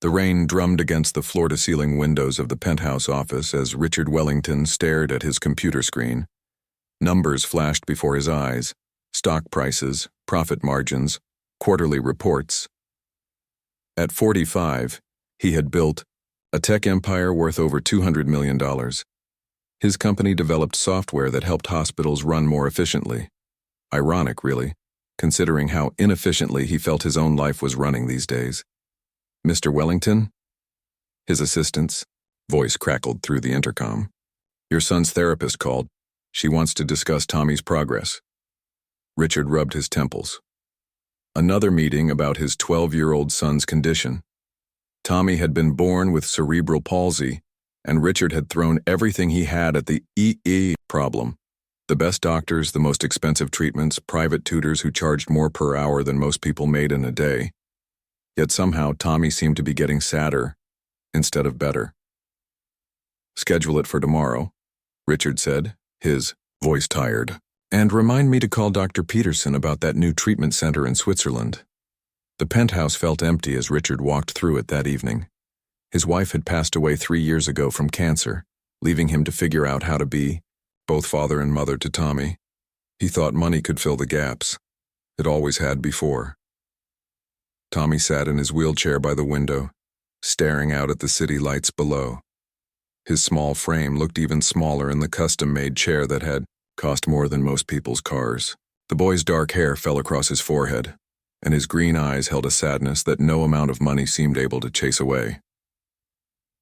The rain drummed against the floor-to-ceiling windows of the penthouse office as Richard Wellington stared at his computer screen. Numbers flashed before his eyes: stock prices, profit margins, quarterly reports. At 45, he had built a tech empire worth over $200 million. His company developed software that helped hospitals run more efficiently. Ironic, really, considering how inefficiently he felt his own life was running these days. "Mr. Wellington?" His assistant's voice crackled through the intercom. "Your son's therapist called. She wants to discuss Tommy's progress." Richard rubbed his temples. Another meeting about his 12-year-old son's condition. Tommy had been born with cerebral palsy, and Richard had thrown everything he had at the problem. The best doctors, the most expensive treatments, private tutors who charged more per hour than most people made in a day. Yet somehow Tommy seemed to be getting sadder instead of better. "Schedule it for tomorrow," Richard said, his voice tired. "And remind me to call Dr. Peterson about that new treatment center in Switzerland." The penthouse felt empty as Richard walked through it that evening. His wife had passed away 3 years ago from cancer, leaving him to figure out how to be both father and mother to Tommy. He thought money could fill the gaps. It always had before. Tommy sat in his wheelchair by the window, staring out at the city lights below. His small frame looked even smaller in the custom-made chair that had cost more than most people's cars. The boy's dark hair fell across his forehead, and his green eyes held a sadness that no amount of money seemed able to chase away.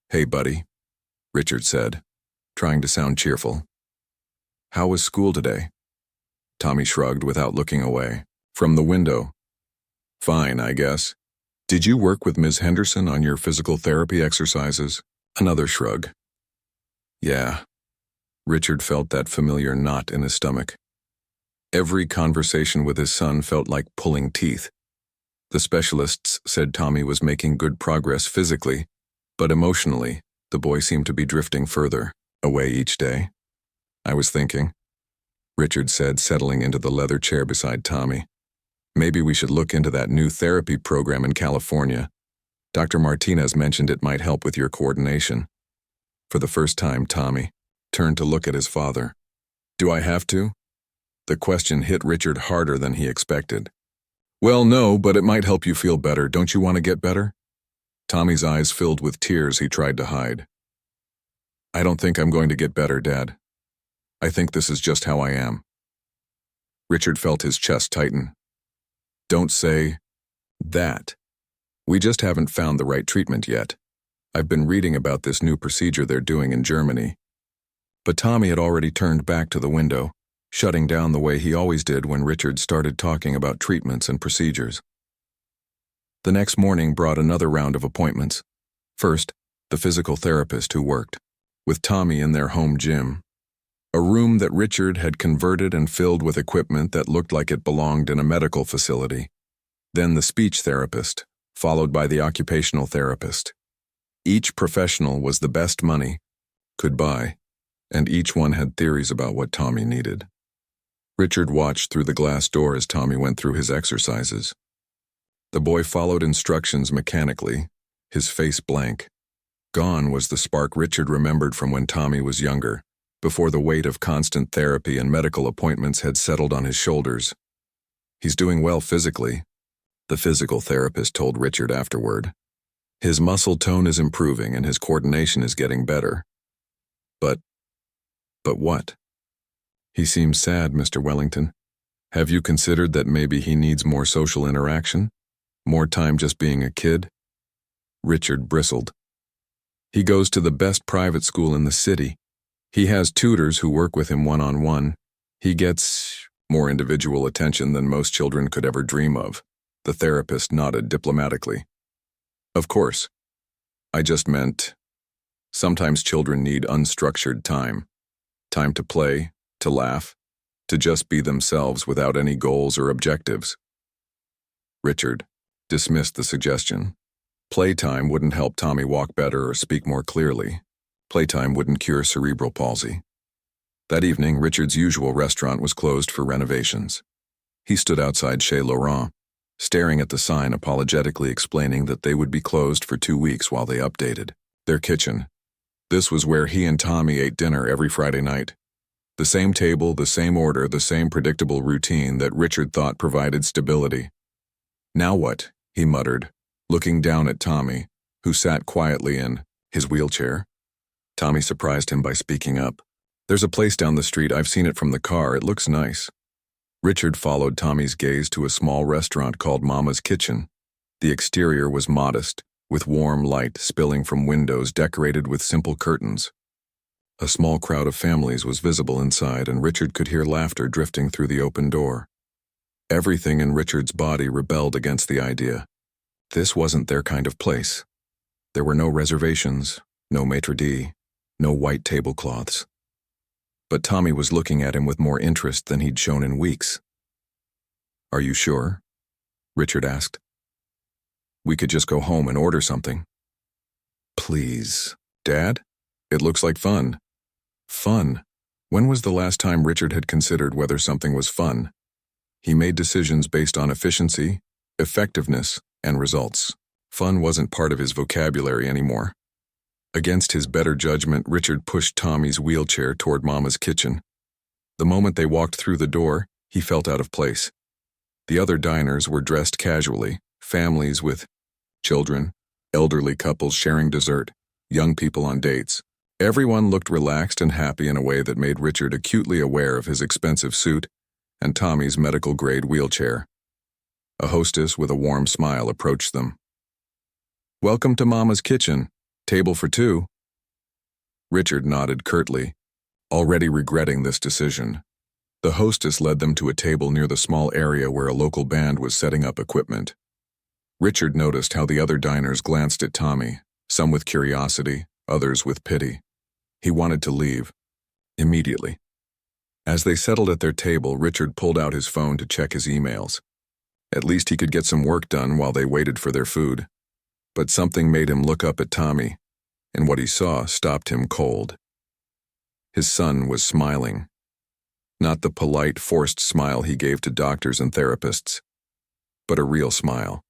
"Hey, buddy," Richard said, trying to sound cheerful. "How was school today?" Tommy shrugged without looking away. From the window. "Fine, I guess. Did you work with Ms. Henderson on your physical therapy exercises?" Another shrug. "Yeah." Richard felt that familiar knot in his stomach. Every conversation with his son felt like pulling teeth. The specialists said Tommy was making good progress physically, but emotionally, the boy seemed to be drifting further away each day. "I was thinking," Richard said, settling into the leather chair beside Tommy. "Maybe we should look into that new therapy program in California. Dr. Martinez mentioned it might help with your coordination." For the first time, Tommy turned to look at his father. "Do I have to?" The question hit Richard harder than he expected. "Well, no, but it might help you feel better. Don't you want to get better?" Tommy's eyes filled with tears he tried to hide. "I don't think I'm going to get better, Dad. I think this is just how I am." Richard felt his chest tighten. "Don't say that. We just haven't found the right treatment yet. I've been reading about this new procedure they're doing in Germany." But Tommy had already turned back to the window, shutting down the way he always did when Richard started talking about treatments and procedures. The next morning brought another round of appointments. First, the physical therapist who worked with Tommy in their home gym, a room that Richard had converted and filled with equipment that looked like it belonged in a medical facility. Then the speech therapist, followed by the occupational therapist. Each professional was the best money could buy, and each one had theories about what Tommy needed. Richard watched through the glass door as Tommy went through his exercises. The boy followed instructions mechanically, his face blank. Gone was the spark Richard remembered from when Tommy was younger, before the weight of constant therapy and medical appointments had settled on his shoulders. "He's doing well physically," the physical therapist told Richard afterward. "His muscle tone is improving and his coordination is getting better." But what? "He seems sad, Mr. Wellington. Have you considered that maybe he needs more social interaction? More time just being a kid?" Richard bristled. "He goes to the best private school in the city. He has tutors who work with him one-on-one. He gets more individual attention than most children could ever dream of." The therapist nodded diplomatically. "Of course. I just meant, sometimes children need unstructured time. Time to play, to laugh, to just be themselves without any goals or objectives." Richard dismissed the suggestion. Playtime wouldn't help Tommy walk better or speak more clearly. Playtime wouldn't cure cerebral palsy. That evening, Richard's usual restaurant was closed for renovations. He stood outside Chez Laurent. staring at the sign apologetically explaining that they would be closed for 2 weeks while they updated their kitchen. This was where he and Tommy ate dinner every Friday night. The same table, the same order, the same predictable routine that Richard thought provided stability. "Now what?" he muttered, looking down at Tommy, who sat quietly in his wheelchair. Tommy surprised him by speaking up. "There's a place down the street. I've seen it from the car. It looks nice." Richard followed Tommy's gaze to a small restaurant called Mama's Kitchen. The exterior was modest, with warm light spilling from windows decorated with simple curtains. A small crowd of families was visible inside, and Richard could hear laughter drifting through the open door. Everything in Richard's body rebelled against the idea. This wasn't their kind of place. There were no reservations, no maitre d', no white tablecloths. But Tommy was looking at him with more interest than he'd shown in weeks. "Are you sure?" Richard asked. "We could just go home and order something." "Please, Dad? It looks like fun." Fun? When was the last time Richard had considered whether something was fun? He made decisions based on efficiency, effectiveness, and results. Fun wasn't part of his vocabulary anymore. Against his better judgment, Richard pushed Tommy's wheelchair toward Mama's Kitchen. The moment they walked through the door, he felt out of place. The other diners were dressed casually, families with children, elderly couples sharing dessert, young people on dates. Everyone looked relaxed and happy in a way that made Richard acutely aware of his expensive suit and Tommy's medical-grade wheelchair. A hostess with a warm smile approached them. "Welcome to Mama's Kitchen. Table for 2. Richard nodded curtly, already regretting this decision. The hostess led them to a table near the small area where a local band was setting up equipment. Richard noticed how the other diners glanced at Tommy, some with curiosity, others with pity. He wanted to leave, immediately. As they settled at their table, Richard pulled out his phone to check his emails. At least he could get some work done while they waited for their food. But something made him look up at Tommy, and what he saw stopped him cold. His son was smiling. Not the polite, forced smile he gave to doctors and therapists, but a real smile.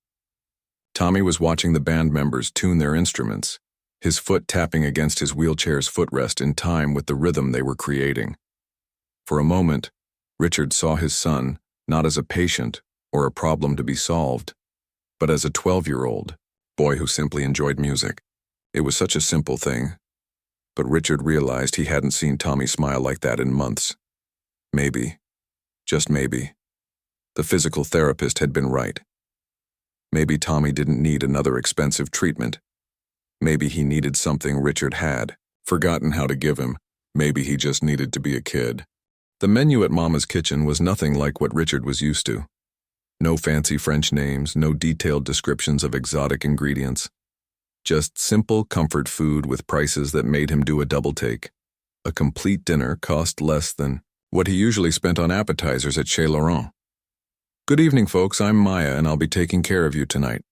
Tommy was watching the band members tune their instruments, his foot tapping against his wheelchair's footrest in time with the rhythm they were creating. For a moment, Richard saw his son not as a patient or a problem to be solved, but as a 12-year-old boy who simply enjoyed music. It was such a simple thing, but Richard realized he hadn't seen Tommy smile like that in months. Maybe, just maybe, the physical therapist had been right. Maybe Tommy didn't need another expensive treatment. Maybe he needed something Richard had forgotten how to give him. Maybe he just needed to be a kid. The menu at Mama's Kitchen was nothing like what Richard was used to. No fancy French names, no detailed descriptions of exotic ingredients. Just simple comfort food with prices that made him do a double take. A complete dinner cost less than what he usually spent on appetizers at Chez Laurent. "Good evening, folks. I'm Maya, and I'll be taking care of you tonight."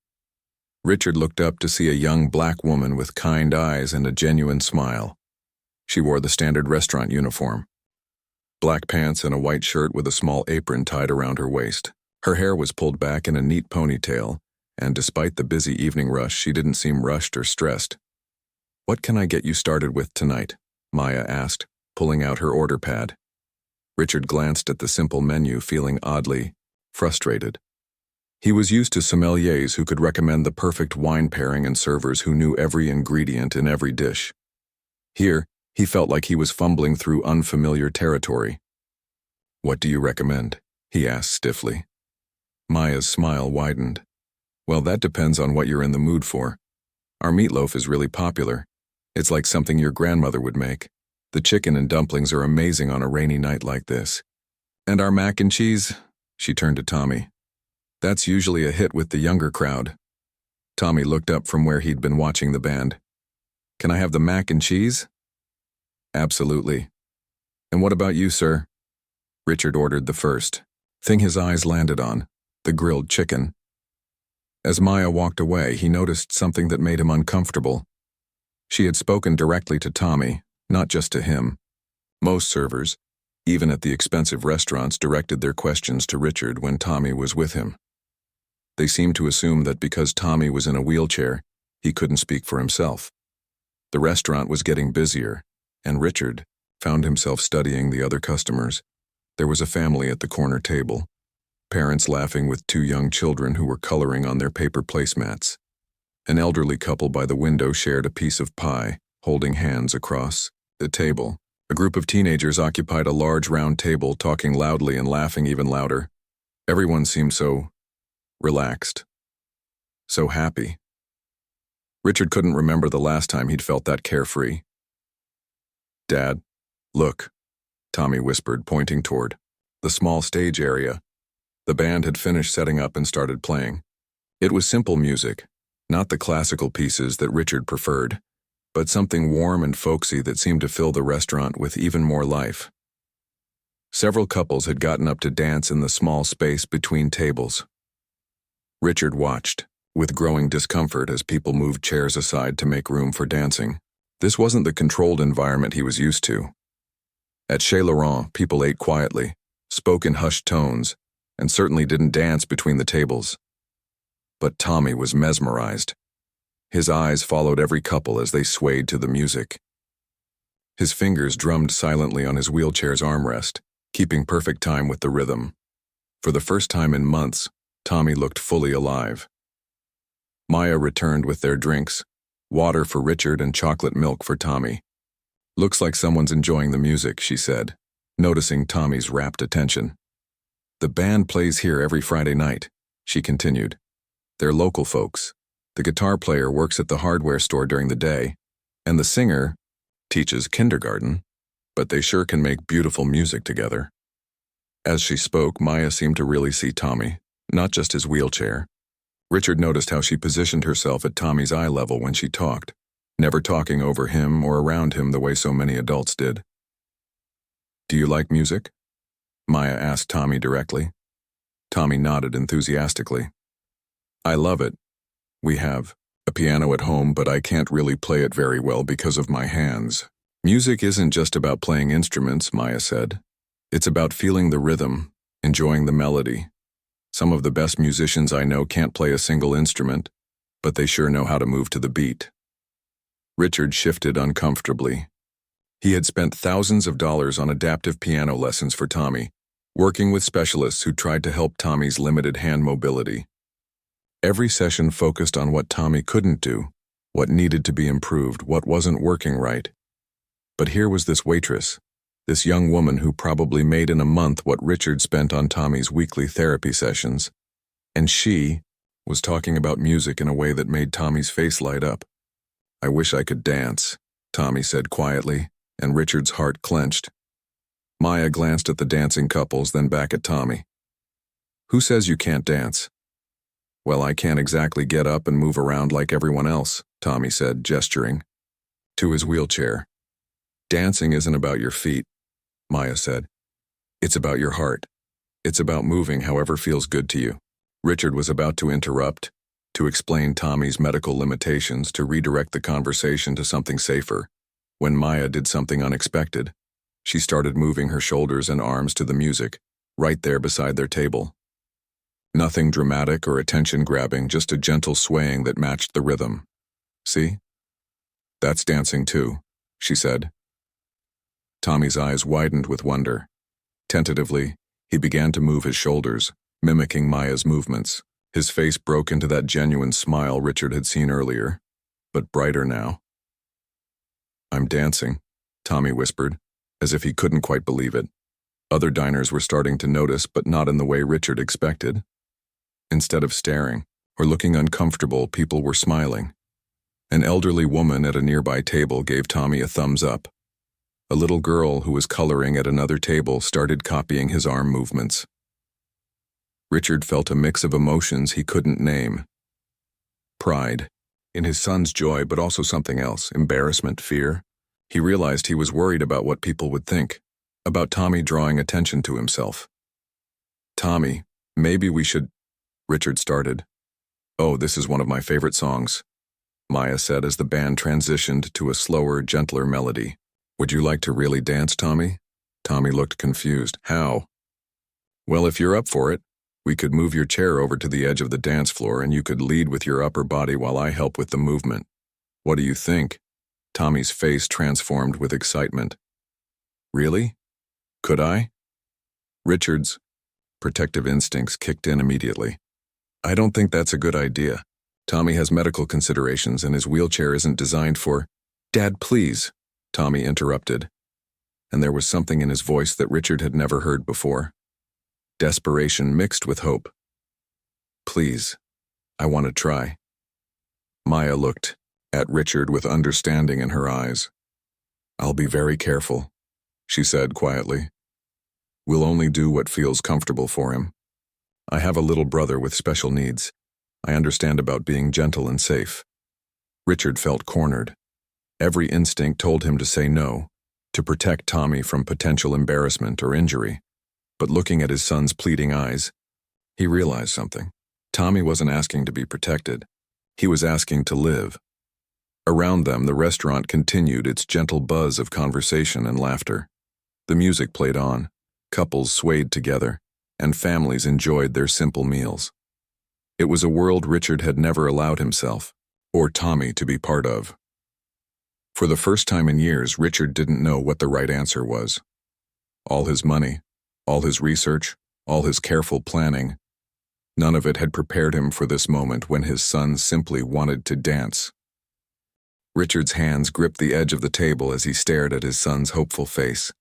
Richard looked up to see a young black woman with kind eyes and a genuine smile. She wore the standard restaurant uniform. Black pants and a white shirt with a small apron tied around her waist. Her hair was pulled back in a neat ponytail, and despite the busy evening rush, she didn't seem rushed or stressed. "What can I get you started with tonight?" Maya asked, pulling out her order pad. Richard glanced at the simple menu, feeling oddly frustrated. He was used to sommeliers who could recommend the perfect wine pairing and servers who knew every ingredient in every dish. Here, he felt like he was fumbling through unfamiliar territory. "What do you recommend?" he asked stiffly. Maya's smile widened. "Well, that depends on what you're in the mood for. Our meatloaf is really popular. It's like something your grandmother would make. The chicken and dumplings are amazing on a rainy night like this. And our mac and cheese," she turned to Tommy. "That's usually a hit with the younger crowd." Tommy looked up from where he'd been watching the band. "Can I have the mac and cheese?" "Absolutely. And what about you, sir?" Richard ordered the first thing his eyes landed on, the grilled chicken. As Maya walked away, he noticed something that made him uncomfortable. She had spoken directly to Tommy, not just to him. Most servers, even at the expensive restaurants, directed their questions to Richard when Tommy was with him. They seemed to assume that because Tommy was in a wheelchair, he couldn't speak for himself. The restaurant was getting busier, and Richard found himself studying the other customers. There was a family at the corner table, parents laughing with two young children who were coloring on their paper placemats. An elderly couple by the window shared a piece of pie, holding hands across the table. A group of teenagers occupied a large round table, talking loudly and laughing even louder. Everyone seemed so relaxed, so happy. Richard couldn't remember the last time he'd felt that carefree. "Dad, look," Tommy whispered, pointing toward the small stage area. The band had finished setting up and started playing. It was simple music, not the classical pieces that Richard preferred, but something warm and folksy that seemed to fill the restaurant with even more life. Several couples had gotten up to dance in the small space between tables. Richard watched, with growing discomfort as people moved chairs aside to make room for dancing. This wasn't the controlled environment he was used to. At Chez Laurent, people ate quietly, spoke in hushed tones, and certainly didn't dance between the tables. But Tommy was mesmerized. His eyes followed every couple as they swayed to the music. His fingers drummed silently on his wheelchair's armrest, keeping perfect time with the rhythm. For the first time in months, Tommy looked fully alive. Maya returned with their drinks, water for Richard and chocolate milk for Tommy. "Looks like someone's enjoying the music," she said, noticing Tommy's rapt attention. "The band plays here every Friday night," she continued. "They're local folks. The guitar player works at the hardware store during the day, and the singer teaches kindergarten, but they sure can make beautiful music together." As she spoke, Maya seemed to really see Tommy, not just his wheelchair. Richard noticed how she positioned herself at Tommy's eye level when she talked, never talking over him or around him the way so many adults did. "Do you like music?" Maya asked Tommy directly. Tommy nodded enthusiastically. "I love it. We have a piano at home, but I can't really play it very well because of my hands." "Music isn't just about playing instruments," Maya said. "It's about feeling the rhythm, enjoying the melody. Some of the best musicians I know can't play a single instrument, but they sure know how to move to the beat." Richard shifted uncomfortably. He had spent thousands of dollars on adaptive piano lessons for Tommy, working with specialists who tried to help Tommy's limited hand mobility. Every session focused on what Tommy couldn't do, what needed to be improved, what wasn't working right. But here was this waitress, this young woman who probably made in a month what Richard spent on Tommy's weekly therapy sessions, and she was talking about music in a way that made Tommy's face light up. "I wish I could dance," Tommy said quietly, and Richard's heart clenched. Maya glanced at the dancing couples, then back at Tommy. "Who says you can't dance?" "Well, I can't exactly get up and move around like everyone else," Tommy said, gesturing to his wheelchair. "Dancing isn't about your feet," Maya said. "It's about your heart. It's about moving however feels good to you." Richard was about to interrupt, to explain Tommy's medical limitations, to redirect the conversation to something safer, when Maya did something unexpected. She started moving her shoulders and arms to the music, right there beside their table. Nothing dramatic or attention-grabbing, just a gentle swaying that matched the rhythm. "See? That's dancing too," she said. Tommy's eyes widened with wonder. Tentatively, he began to move his shoulders, mimicking Maya's movements. His face broke into that genuine smile Richard had seen earlier, but brighter now. "I'm dancing," Tommy whispered, as if he couldn't quite believe it. Other diners were starting to notice, but not in the way Richard expected. Instead of staring or looking uncomfortable, people were smiling. An elderly woman at a nearby table gave Tommy a thumbs up. A little girl who was coloring at another table started copying his arm movements. Richard felt a mix of emotions he couldn't name. Pride in his son's joy, but also something else, embarrassment, fear. He realized he was worried about what people would think, about Tommy drawing attention to himself. "Tommy, maybe we should—" Richard started. "Oh, this is one of my favorite songs," Maya said as the band transitioned to a slower, gentler melody. "Would you like to really dance, Tommy?" Tommy looked confused. "How?" "Well, if you're up for it, We could move your chair over to the edge of the dance floor and you could lead with your upper body while I help with the movement. What do you think? Tommy's face transformed with excitement. Really? Could I? Richard's protective instincts kicked in immediately. I don't think that's a good idea. Tommy has medical considerations and his wheelchair isn't designed for— Dad, please, Tommy interrupted. And there was something in his voice that Richard had never heard before. Desperation mixed with hope. Please, I want to try. Maya looked at Richard with understanding in her eyes. I'll be very careful, she said quietly. We'll only do what feels comfortable for him. I have a little brother with special needs. I understand about being gentle and safe. Richard felt cornered. Every instinct told him to say no, to protect Tommy from potential embarrassment or injury. But looking at his son's pleading eyes, he realized something. Tommy wasn't asking to be protected. He was asking to live. Around them, the restaurant continued its gentle buzz of conversation and laughter. The music played on, couples swayed together, and families enjoyed their simple meals. It was a world Richard had never allowed himself, or Tommy, to be part of. For the first time in years, Richard didn't know what the right answer was. All his money, all his research, all his careful planning, none of it had prepared him for this moment when his son simply wanted to dance. Richard's hands gripped the edge of the table as he stared at his son's hopeful face.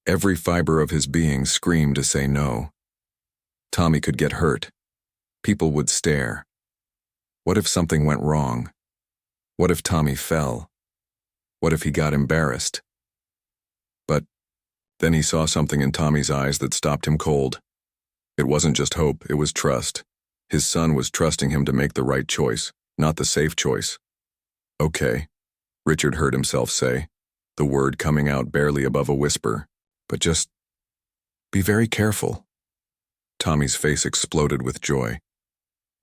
Every fiber of his being screamed to say no. Tommy could get hurt. People would stare. What if something went wrong? What if Tommy fell? What if he got embarrassed? But then he saw something in Tommy's eyes that stopped him cold. It wasn't just hope, it was trust. His son was trusting him to make the right choice, not the safe choice. Okay, Richard heard himself say, the word coming out barely above a whisper. But just be very careful. Tommy's face exploded with joy.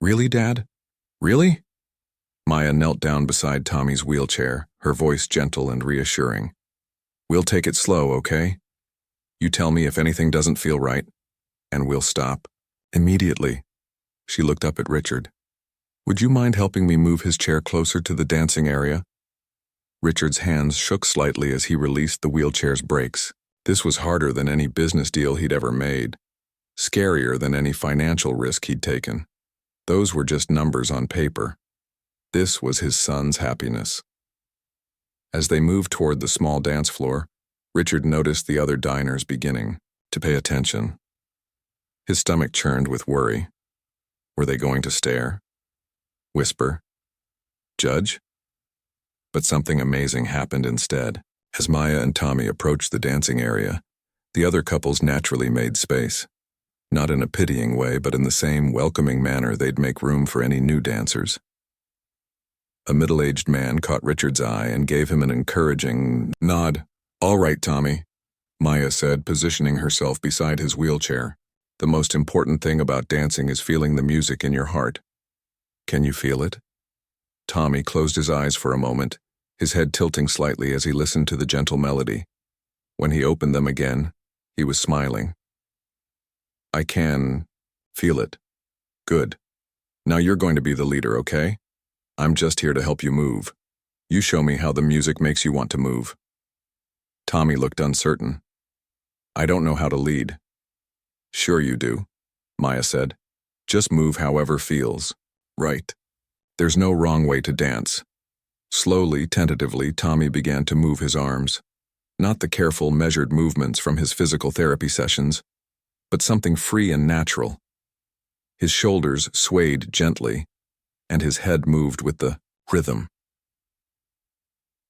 Really, Dad? Really? Maya knelt down beside Tommy's wheelchair, her voice gentle and reassuring. We'll take it slow, okay? You tell me if anything doesn't feel right, and we'll stop. Immediately. She looked up at Richard. Would you mind helping me move his chair closer to the dancing area? Richard's hands shook slightly as he released the wheelchair's brakes. This was harder than any business deal he'd ever made. Scarier than any financial risk he'd taken. Those were just numbers on paper. This was his son's happiness. As they moved toward the small dance floor, Richard noticed the other diners beginning to pay attention. His stomach churned with worry. Were they going to stare? Whisper? Judge? But something amazing happened instead. As Maya and Tommy approached the dancing area, the other couples naturally made space. Not in a pitying way, but in the same welcoming manner they'd make room for any new dancers. A middle-aged man caught Richard's eye and gave him an encouraging nod. All right, Tommy, Maya said, positioning herself beside his wheelchair. The most important thing about dancing is feeling the music in your heart. Can you feel it? Tommy closed his eyes for a moment, his head tilting slightly as he listened to the gentle melody. When he opened them again, he was smiling. I can feel it. Good. Now you're going to be the leader, okay? I'm just here to help you move. You show me how the music makes you want to move. Tommy looked uncertain. I don't know how to lead. Sure you do, Maya said. Just move however feels. Right. There's no wrong way to dance. Slowly, tentatively, Tommy began to move his arms. Not the careful, measured movements from his physical therapy sessions, but something free and natural. His shoulders swayed gently, and his head moved with the rhythm.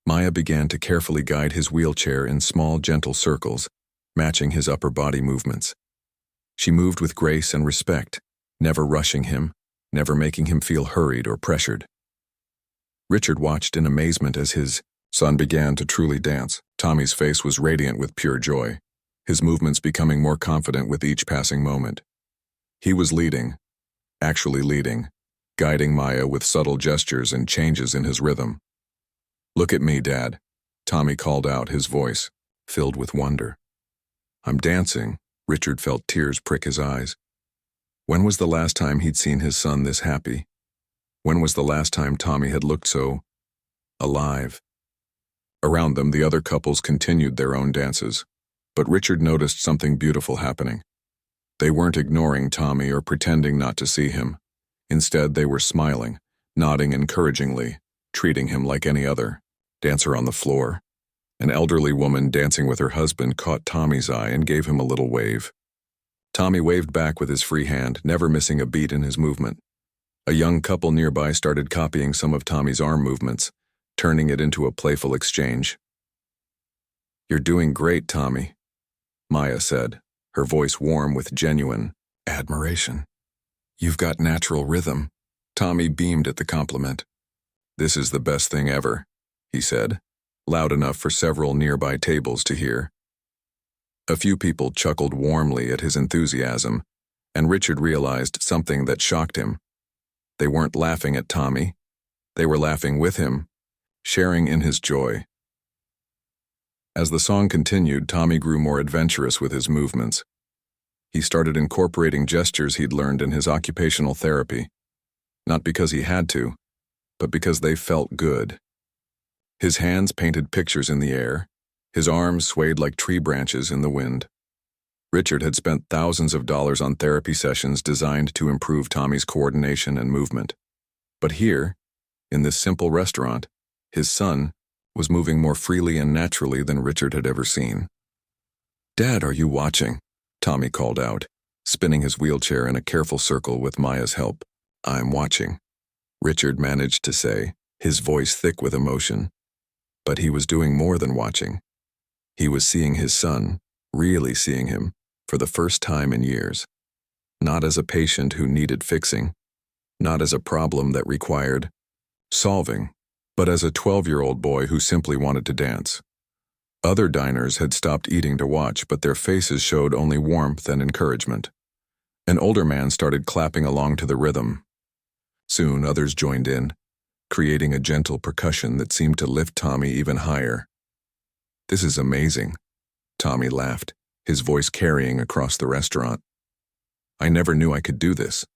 Maya began to carefully guide his wheelchair in small, gentle circles, matching his upper body movements. She moved with grace and respect, never rushing him, never making him feel hurried or pressured. Richard watched in amazement as his son began to truly dance. Tommy's face was radiant with pure joy, his movements becoming more confident with each passing moment. He was leading, actually leading, guiding Maya with subtle gestures and changes in his rhythm. Look at me, Dad, Tommy called out, his voice filled with wonder. I'm dancing. Richard felt tears prick his eyes. When was the last time he'd seen his son this happy? When was the last time Tommy had looked so alive? Around them, the other couples continued their own dances, but Richard noticed something beautiful happening. They weren't ignoring Tommy or pretending not to see him. Instead, they were smiling, nodding encouragingly, treating him like any other dancer on the floor. An elderly woman dancing with her husband caught Tommy's eye and gave him a little wave. Tommy waved back with his free hand, never missing a beat in his movement. A young couple nearby started copying some of Tommy's arm movements, turning it into a playful exchange. "You're doing great, Tommy," Maya said, her voice warm with genuine admiration. "You've got natural rhythm." Tommy beamed at the compliment. "This is the best thing ever," he said, loud enough for several nearby tables to hear. A few people chuckled warmly at his enthusiasm, and Richard realized something that shocked him. They weren't laughing at Tommy. They were laughing with him, sharing in his joy. As the song continued, Tommy grew more adventurous with his movements. He started incorporating gestures he'd learned in his occupational therapy, not because he had to, but because they felt good. His hands painted pictures in the air. His arms swayed like tree branches in the wind. Richard had spent thousands of dollars on therapy sessions designed to improve Tommy's coordination and movement. But here, in this simple restaurant, his son was moving more freely and naturally than Richard had ever seen. "Dad, are you watching?" Tommy called out, spinning his wheelchair in a careful circle with Maya's help. "I'm watching," Richard managed to say, his voice thick with emotion. But he was doing more than watching. He was seeing his son, really seeing him, for the first time in years. Not as a patient who needed fixing, not as a problem that required solving, but as a 12-year-old boy who simply wanted to dance. Other diners had stopped eating to watch, but their faces showed only warmth and encouragement. An older man started clapping along to the rhythm. Soon others joined in, creating a gentle percussion that seemed to lift Tommy even higher. "This is amazing," Tommy laughed, his voice carrying across the restaurant. "I never knew I could do this."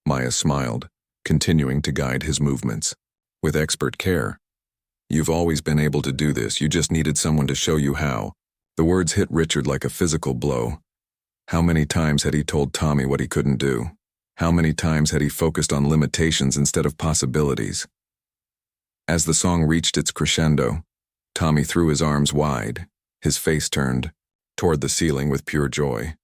Maya smiled, continuing to guide his movements. "With expert care. You've always been able to do this, you just needed someone to show you how." The words hit Richard like a physical blow. How many times had he told Tommy what he couldn't do? How many times had he focused on limitations instead of possibilities? As the song reached its crescendo, Tommy threw his arms wide, his face turned toward the ceiling with pure joy.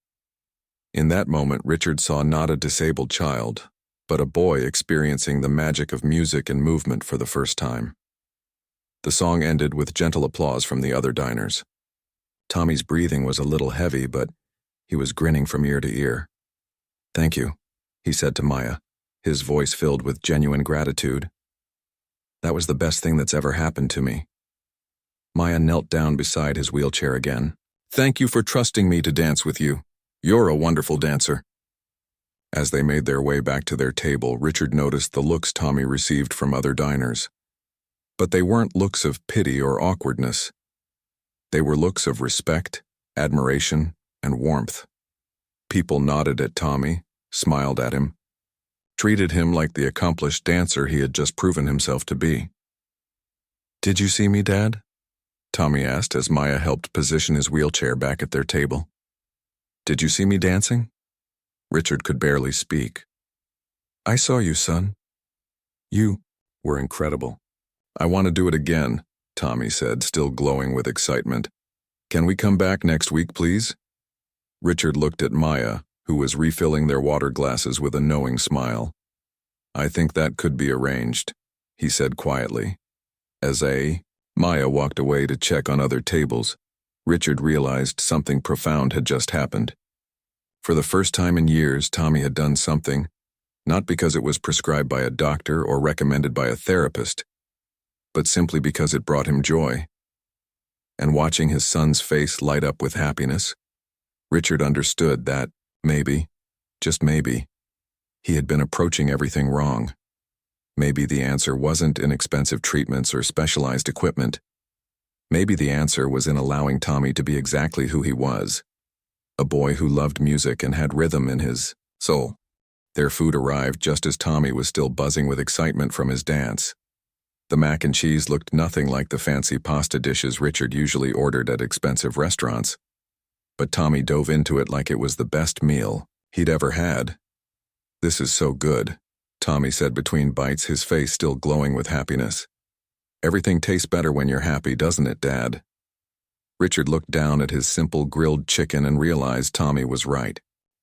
In that moment, Richard saw not a disabled child, but a boy experiencing the magic of music and movement for the first time. The song ended with gentle applause from the other diners. Tommy's breathing was a little heavy, but he was grinning from ear to ear. "Thank you," he said to Maya, his voice filled with genuine gratitude. "That was the best thing that's ever happened to me." Maya knelt down beside his wheelchair again. "Thank you for trusting me to dance with you. You're a wonderful dancer." As they made their way back to their table, Richard noticed the looks Tommy received from other diners. But they weren't looks of pity or awkwardness. They were looks of respect, admiration, and warmth. People nodded at Tommy, smiled at him, treated him like the accomplished dancer he had just proven himself to be. "Did you see me, Dad?" Tommy asked as Maya helped position his wheelchair back at their table. "Did you see me dancing?" Richard could barely speak. "I saw you, son. You were incredible." "I want to do it again," Tommy said, still glowing with excitement. "Can we come back next week, please?" Richard looked at Maya, who was refilling their water glasses with a knowing smile. "I think that could be arranged," he said quietly. Maya walked away to check on other tables, Richard realized something profound had just happened. For the first time in years, Tommy had done something, not because it was prescribed by a doctor or recommended by a therapist, but simply because it brought him joy. And watching his son's face light up with happiness, Richard understood that, maybe, just maybe, he had been approaching everything wrong. Maybe the answer wasn't in expensive treatments or specialized equipment. Maybe the answer was in allowing Tommy to be exactly who he was, a boy who loved music and had rhythm in his soul. Their food arrived just as Tommy was still buzzing with excitement from his dance. The mac and cheese looked nothing like the fancy pasta dishes Richard usually ordered at expensive restaurants, but Tommy dove into it like it was the best meal he'd ever had. "This is so good," Tommy said between bites, his face still glowing with happiness. "Everything tastes better when you're happy, doesn't it, Dad?" Richard looked down at his simple grilled chicken and realized Tommy was right.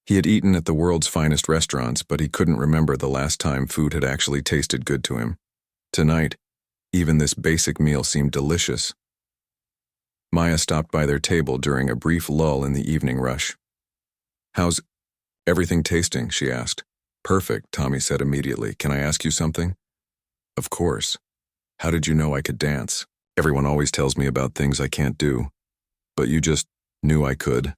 He had eaten at the world's finest restaurants, but he couldn't remember the last time food had actually tasted good to him. Tonight, even this basic meal seemed delicious. Maya stopped by their table during a brief lull in the evening rush. "How's everything tasting?" she asked. "Perfect," Tommy said immediately. "Can I ask you something?" "Of course. How did you know I could dance? Everyone always tells me about things I can't do. But you just knew I could."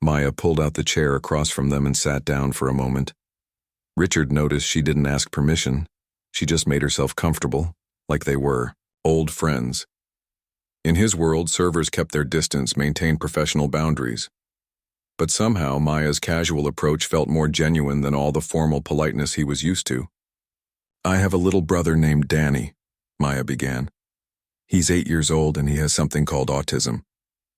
Maya pulled out the chair across from them and sat down for a moment. Richard noticed she didn't ask permission. She just made herself comfortable, like they were old friends. In his world, servers kept their distance, maintained professional boundaries. But somehow, Maya's casual approach felt more genuine than all the formal politeness he was used to. "I have a little brother named Danny," Maya began. "He's 8 years old and he has something called autism.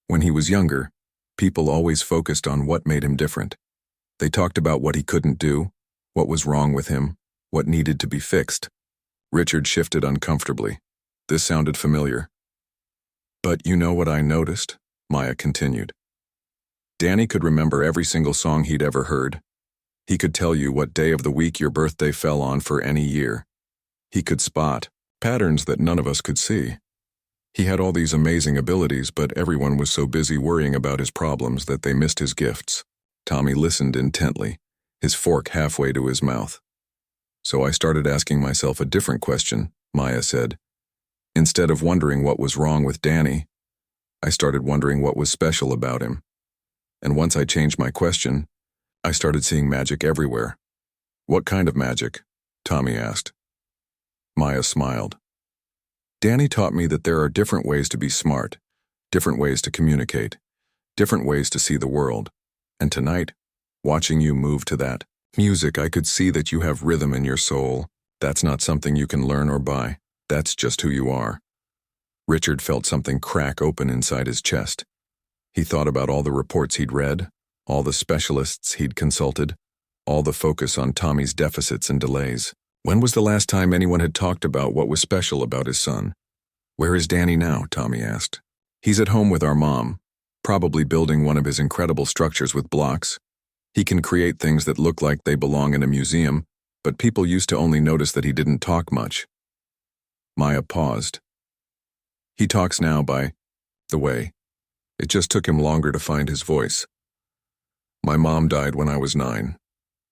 When he was younger, people always focused on what made him different. They talked about what he couldn't do, what was wrong with him, what needed to be fixed." Richard shifted uncomfortably. This sounded familiar. "But you know what I noticed?" Maya continued. "Danny could remember every single song he'd ever heard. He could tell you what day of the week your birthday fell on for any year. He could spot patterns that none of us could see. He had all these amazing abilities, but everyone was so busy worrying about his problems that they missed his gifts." Tommy listened intently, his fork halfway to his mouth. "So I started asking myself a different question," Maya said. "Instead of wondering what was wrong with Danny, I started wondering what was special about him. And once I changed my question, I started seeing magic everywhere." "What kind of magic?" Tommy asked. Maya smiled. "Danny taught me that there are different ways to be smart, different ways to communicate, different ways to see the world. And tonight, watching you move to that music, I could see that you have rhythm in your soul. That's not something you can learn or buy. That's just who you are." Richard felt something crack open inside his chest. He thought about all the reports he'd read, all the specialists he'd consulted, all the focus on Tommy's deficits and delays. When was the last time anyone had talked about what was special about his son? "Where is Danny now?" Tommy asked. "He's at home with our mom, probably building one of his incredible structures with blocks. He can create things that look like they belong in a museum, but people used to only notice that he didn't talk much." Maya paused. "He talks now, by the way. It just took him longer to find his voice." "My mom died when I was 9,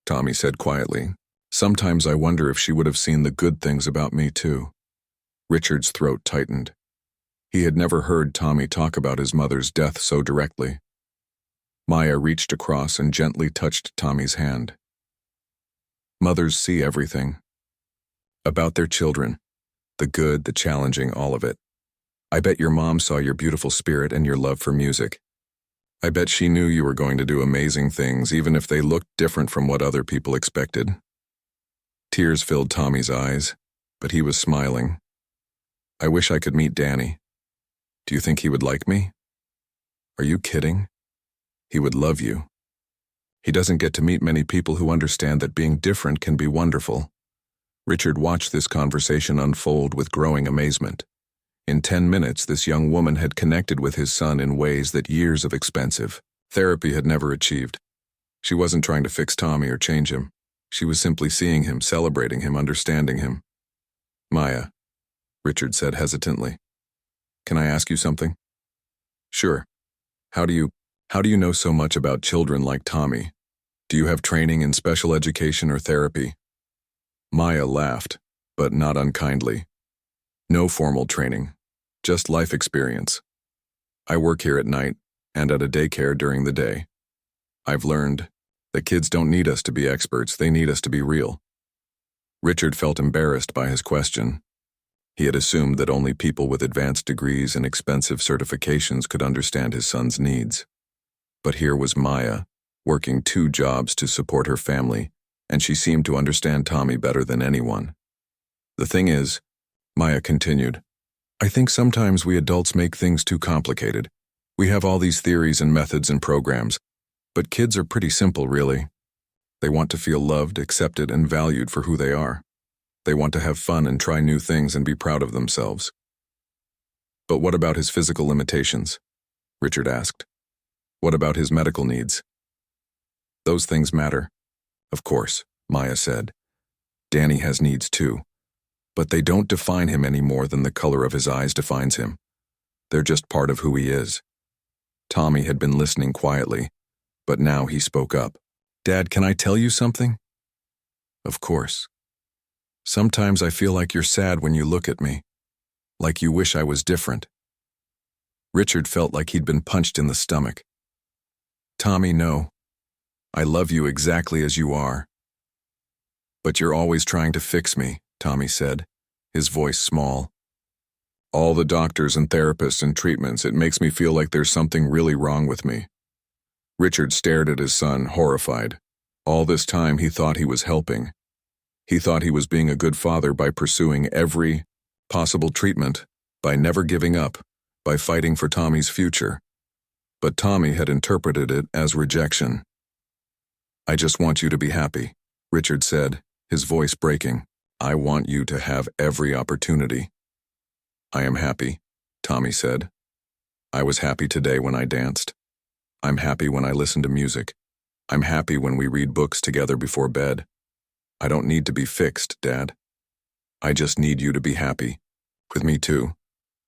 Tommy said quietly. "Sometimes I wonder if she would have seen the good things about me too." Richard's throat tightened. He had never heard Tommy talk about his mother's death so directly. Maya reached across and gently touched Tommy's hand. "Mothers see everything. About their children. The good, the challenging, all of it. I bet your mom saw your beautiful spirit and your love for music. I bet she knew you were going to do amazing things, even if they looked different from what other people expected." Tears filled Tommy's eyes, but he was smiling. "I wish I could meet Danny. Do you think he would like me?" "Are you kidding? He would love you. He doesn't get to meet many people who understand that being different can be wonderful." Richard watched this conversation unfold with growing amazement. In 10 minutes, this young woman had connected with his son in ways that years of expensive therapy had never achieved. She wasn't trying to fix Tommy or change him. She was simply seeing him, celebrating him, understanding him. "Maya," Richard said hesitantly, "can I ask you something?" "Sure. How do you know so much about children like Tommy? Do you have training in special education or therapy?" Maya laughed, but not unkindly. "No formal training, just life experience. I work here at night and at a daycare during the day. I've learned that kids don't need us to be experts, they need us to be real." Richard felt embarrassed by his question. He had assumed that only people with advanced degrees and expensive certifications could understand his son's needs. But here was Maya, working 2 jobs to support her family, and she seemed to understand Tommy better than anyone. The thing is, Maya continued, I think sometimes we adults make things too complicated. We have all these theories and methods and programs, but kids are pretty simple, really. They want to feel loved, accepted, and valued for who they are. They want to have fun and try new things and be proud of themselves. But what about his physical limitations? Richard asked. What about his medical needs? Those things matter. Of course, Maya said. Danny has needs too. But they don't define him any more than the color of his eyes defines him. They're just part of who he is. Tommy had been listening quietly, but now he spoke up. Dad, can I tell you something? Of course. Sometimes I feel like you're sad when you look at me, like you wish I was different. Richard felt like he'd been punched in the stomach. Tommy, no. I love you exactly as you are. But you're always trying to fix me, Tommy said, his voice small. All the doctors and therapists and treatments, it makes me feel like there's something really wrong with me. Richard stared at his son, horrified. All this time he thought he was helping. He thought he was being a good father by pursuing every possible treatment, by never giving up, by fighting for Tommy's future. But Tommy had interpreted it as rejection. I just want you to be happy, Richard said, his voice breaking. I want you to have every opportunity. I am happy, Tommy said. I was happy today when I danced. I'm happy when I listen to music. I'm happy when we read books together before bed. I don't need to be fixed, Dad. I just need you to be happy. With me too.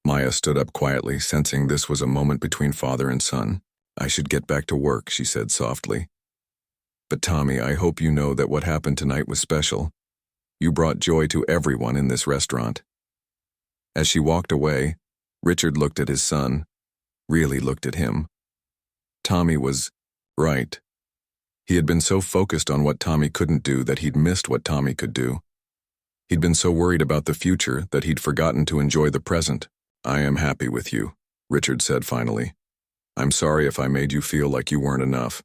Maya stood up quietly, sensing this was a moment between father and son. I should get back to work, she said softly. But Tommy, I hope you know that what happened tonight was special. You brought joy to everyone in this restaurant. As she walked away, Richard looked at his son, really looked at him. Tommy was right. He had been so focused on what Tommy couldn't do that he'd missed what Tommy could do. He'd been so worried about the future that he'd forgotten to enjoy the present. I am happy with you, Richard said finally. I'm sorry if I made you feel like you weren't enough.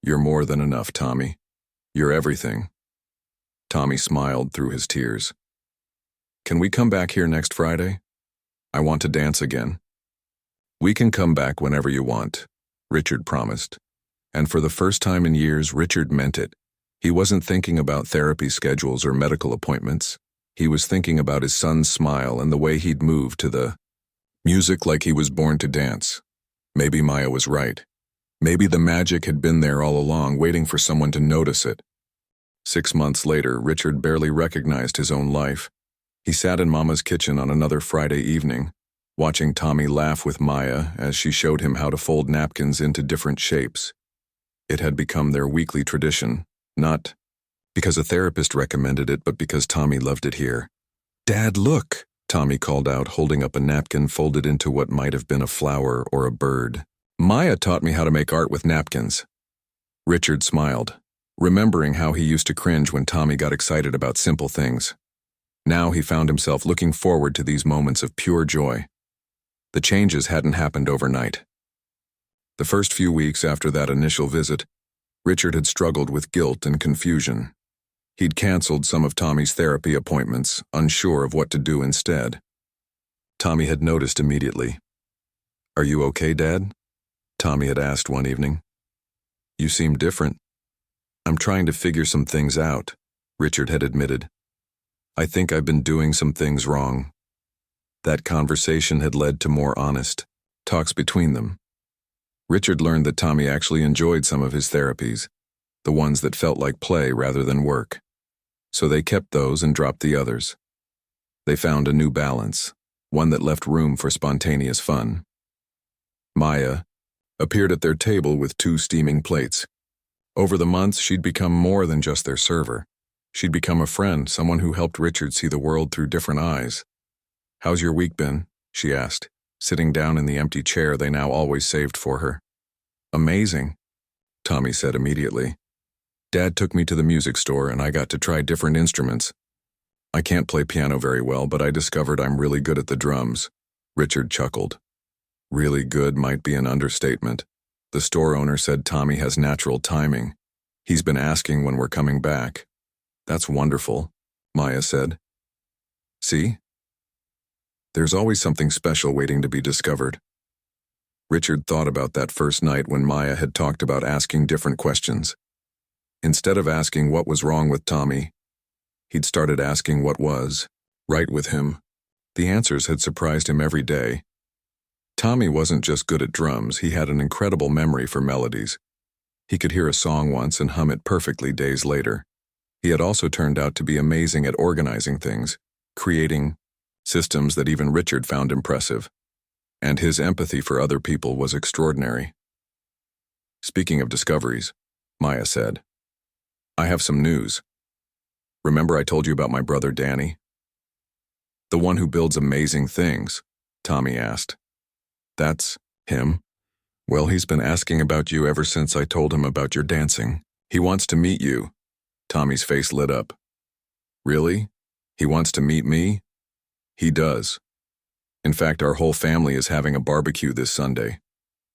You're more than enough, Tommy. You're everything. Tommy smiled through his tears. Can we come back here next Friday? I want to dance again. We can come back whenever you want, Richard promised. And for the first time in years, Richard meant it. He wasn't thinking about therapy schedules or medical appointments. He was thinking about his son's smile and the way he'd moved to the music like he was born to dance. Maybe Maya was right. Maybe the magic had been there all along, waiting for someone to notice it. 6 months later, Richard barely recognized his own life. He sat in Mama's kitchen on another Friday evening, watching Tommy laugh with Maya as she showed him how to fold napkins into different shapes. It had become their weekly tradition, not because a therapist recommended it, but because Tommy loved it here. Dad, look, Tommy called out, holding up a napkin folded into what might have been a flower or a bird. Maya taught me how to make art with napkins. Richard smiled, remembering how he used to cringe when Tommy got excited about simple things. Now he found himself looking forward to these moments of pure joy. The changes hadn't happened overnight. The first few weeks after that initial visit, Richard had struggled with guilt and confusion. He'd canceled some of Tommy's therapy appointments, unsure of what to do instead. Tommy had noticed immediately. Are you okay, Dad? Tommy had asked one evening. You seem different. I'm trying to figure some things out, Richard had admitted. I think I've been doing some things wrong. That conversation had led to more honest talks between them. Richard learned that Tommy actually enjoyed some of his therapies, the ones that felt like play rather than work. So they kept those and dropped the others. They found a new balance, one that left room for spontaneous fun. Maya appeared at their table with 2 steaming plates. Over the months, she'd become more than just their server. She'd become a friend, someone who helped Richard see the world through different eyes. How's your week been? She asked, sitting down in the empty chair they now always saved for her. Amazing, Tommy said immediately. Dad took me to the music store and I got to try different instruments. I can't play piano very well, but I discovered I'm really good at the drums. Richard chuckled. Really good might be an understatement. The store owner said Tommy has natural timing. He's been asking when we're coming back. That's wonderful, Maya said. See? There's always something special waiting to be discovered. Richard thought about that first night when Maya had talked about asking different questions. Instead of asking what was wrong with Tommy, he'd started asking what was right with him. The answers had surprised him every day. Tommy wasn't just good at drums, he had an incredible memory for melodies. He could hear a song once and hum it perfectly days later. He had also turned out to be amazing at organizing things, creating systems that even Richard found impressive. And his empathy for other people was extraordinary. Speaking of discoveries, Maya said, I have some news. Remember I told you about my brother Danny? The one who builds amazing things, Tommy asked. That's him? Well, he's been asking about you ever since I told him about your dancing. He wants to meet you. Tommy's face lit up. Really? He wants to meet me? He does. In fact, our whole family is having a barbecue this Sunday.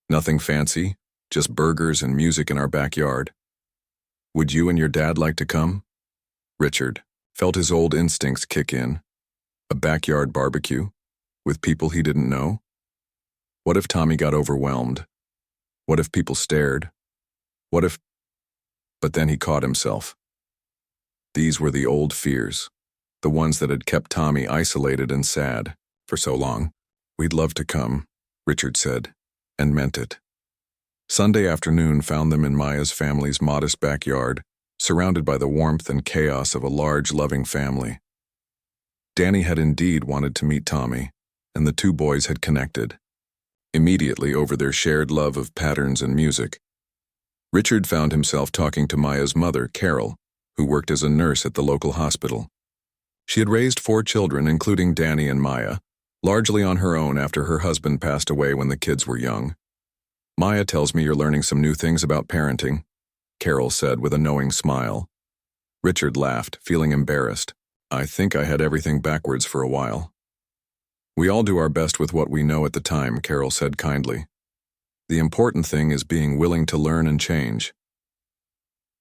Nothing fancy, just burgers and music in our backyard. Would you and your dad like to come? Richard felt his old instincts kick in. A backyard barbecue? With people he didn't know? What if Tommy got overwhelmed? What if people stared? What if... But then he caught himself. These were the old fears, the ones that had kept Tommy isolated and sad for so long. We'd love to come, Richard said, and meant it. Sunday afternoon found them in Maya's family's modest backyard, surrounded by the warmth and chaos of a large, loving family. Danny had indeed wanted to meet Tommy, and the two boys had connected, immediately over their shared love of patterns and music. Richard found himself talking to Maya's mother, Carol, who worked as a nurse at the local hospital. She had raised 4 children, including Danny and Maya, largely on her own after her husband passed away when the kids were young. Maya tells me you're learning some new things about parenting, Carol said with a knowing smile. Richard laughed, feeling embarrassed. I think I had everything backwards for a while. We all do our best with what we know at the time, Carol said kindly. The important thing is being willing to learn and change.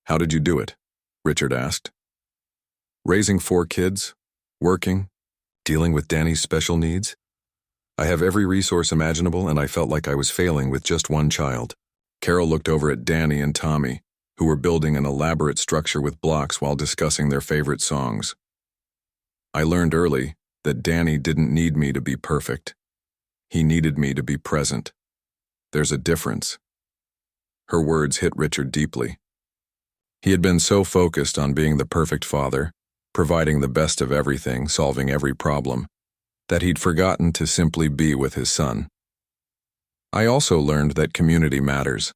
How did you do it? Richard asked. Raising 4 kids, working, dealing with Danny's special needs. I have every resource imaginable, and I felt like I was failing with just one child. Carol looked over at Danny and Tommy, who were building an elaborate structure with blocks while discussing their favorite songs. I learned early that Danny didn't need me to be perfect. He needed me to be present. There's a difference. Her words hit Richard deeply. He had been so focused on being the perfect father, providing the best of everything, solving every problem, that he'd forgotten to simply be with his son. I also learned that community matters,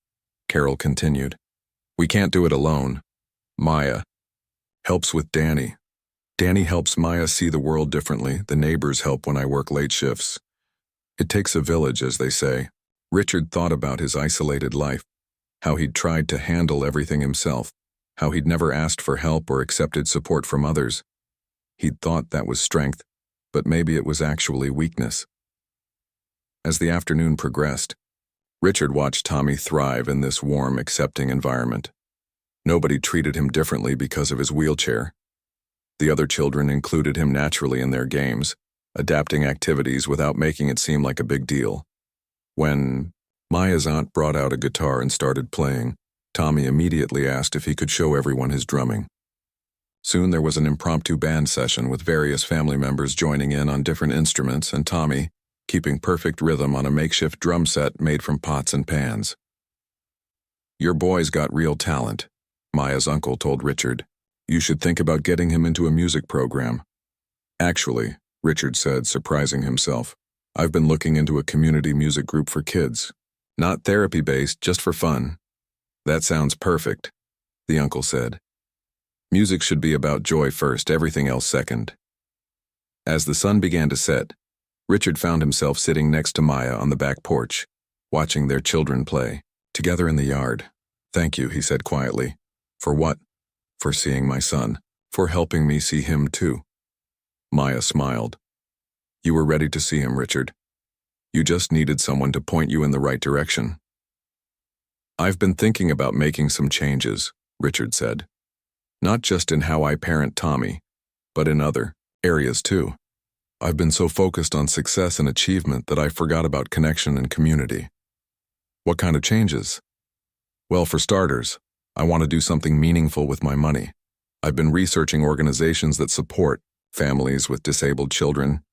Carol continued. We can't do it alone. Maya helps with Danny. Danny helps Maya see the world differently. The neighbors help when I work late shifts. It takes a village, as they say. Richard thought about his isolated life, how he'd tried to handle everything himself, how he'd never asked for help or accepted support from others. He'd thought that was strength, but maybe it was actually weakness. As the afternoon progressed, Richard watched Tommy thrive in this warm, accepting environment. Nobody treated him differently because of his wheelchair. The other children included him naturally in their games, adapting activities without making it seem like a big deal. When Maya's aunt brought out a guitar and started playing, Tommy immediately asked if he could show everyone his drumming. Soon there was an impromptu band session with various family members joining in on different instruments and Tommy keeping perfect rhythm on a makeshift drum set made from pots and pans. Your boy's got real talent, Maya's uncle told Richard. You should think about getting him into a music program. Actually, Richard said, surprising himself, I've been looking into a community music group for kids. Not therapy-based, just for fun. That sounds perfect, the uncle said. Music should be about joy first, everything else second. As the sun began to set, Richard found himself sitting next to Maya on the back porch, watching their children play, together in the yard. Thank you, he said quietly. For what? For seeing my son. For helping me see him too. Maya smiled. You were ready to see him, Richard. You just needed someone to point you in the right direction. I've been thinking about making some changes, Richard said. Not just in how I parent Tommy, but in other areas too. I've been so focused on success and achievement that I forgot about connection and community. What kind of changes? Well, for starters, I want to do something meaningful with my money. I've been researching organizations that support families with disabled children,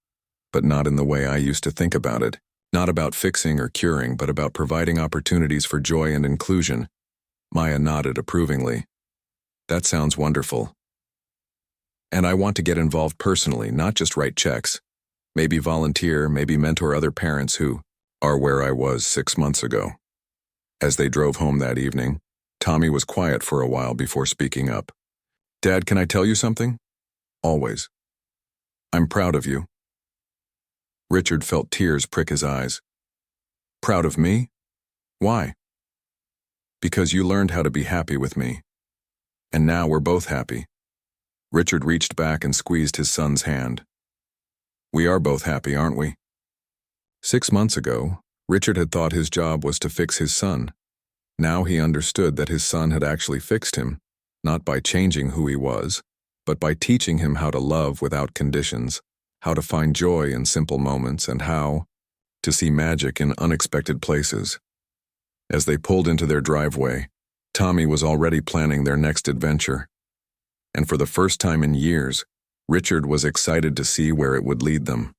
but not in the way I used to think about it. Not about fixing or curing, but about providing opportunities for joy and inclusion. Maya nodded approvingly. That sounds wonderful. And I want to get involved personally, not just write checks. Maybe volunteer, maybe mentor other parents who are where I was 6 months ago. As they drove home that evening, Tommy was quiet for a while before speaking up. Dad, can I tell you something? Always. I'm proud of you. Richard felt tears prick his eyes. Proud of me? Why? Because you learned how to be happy with me. And now we're both happy. Richard reached back and squeezed his son's hand. We are both happy, aren't we? 6 months ago, Richard had thought his job was to fix his son. Now he understood that his son had actually fixed him, not by changing who he was, but by teaching him how to love without conditions, how to find joy in simple moments, and how to see magic in unexpected places. As they pulled into their driveway, Tommy was already planning their next adventure. And for the first time in years, Richard was excited to see where it would lead them.